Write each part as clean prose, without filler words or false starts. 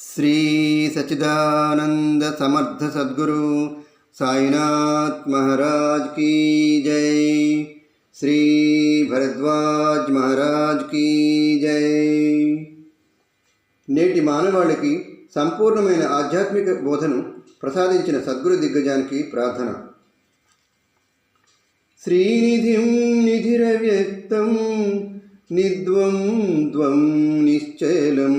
श्री सच्चिदानंद समर्थ सद्गुरु साईनाथ महाराज की जय। श्री भरद्वाज महाराज की जय। నేటి మానవాళికి సంపూర్ణమైన ఆధ్యాత్మిక బోధను ప్రసాదించిన సద్గురు దిగ్గజానికి ప్రార్థన. శ్రీనిధిం నిధిరవ్యక్తం నిర్ద్వంద్వం నిశ్చలం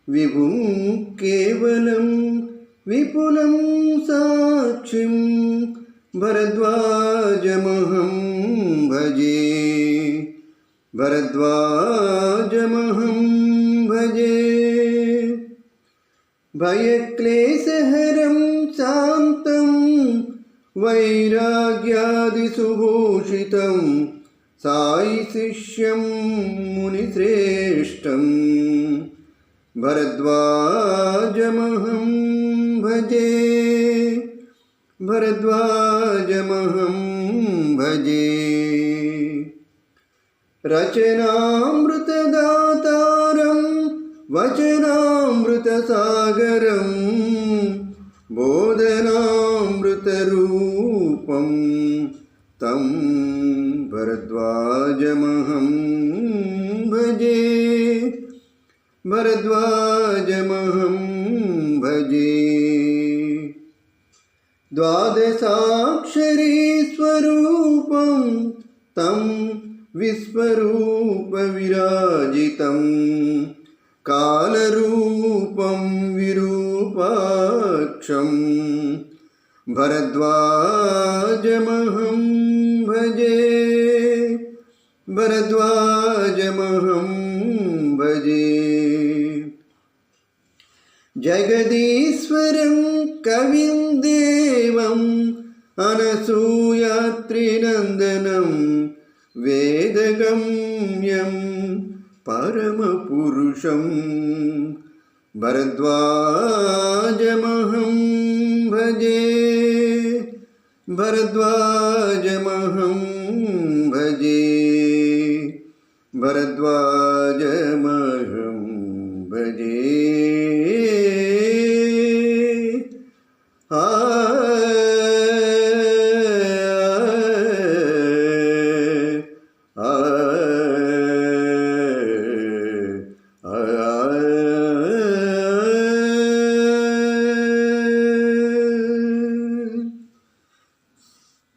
విభుం కేవలం విపులం సాక్షిం భరద్వాజమహం భజే. భరద్వాజమహం భజే. భయక్లేశహరం శాంతం వైరాగ్యాదిసుభూషితం సాయి శిష్యం మునిశ్రేష్టం భరద్వాజమహం భజే. భరద్వాజమహం భజే. రచనామృతదాతారం వచనామృతసాగరం బోధనామృతరూపం తం భరద్వాజమహం భజే. భరద్వాజమహం భజే. ద్వాదశాక్షరీ స్వరూపం తం విశ్వరూప విరాజితం కాలరూపం విరూపాక్షం భరద్వాజమహం భజే. భరద్వాజమహం భజే. జగదీశ్వరం కవిం దేవం అనసూయాత్రినందనం వేదగమ్యం పరమపురుషం భరద్వాజమహం భజే. భరద్వాజమహం భజే. భరద్వాజమహం భజే.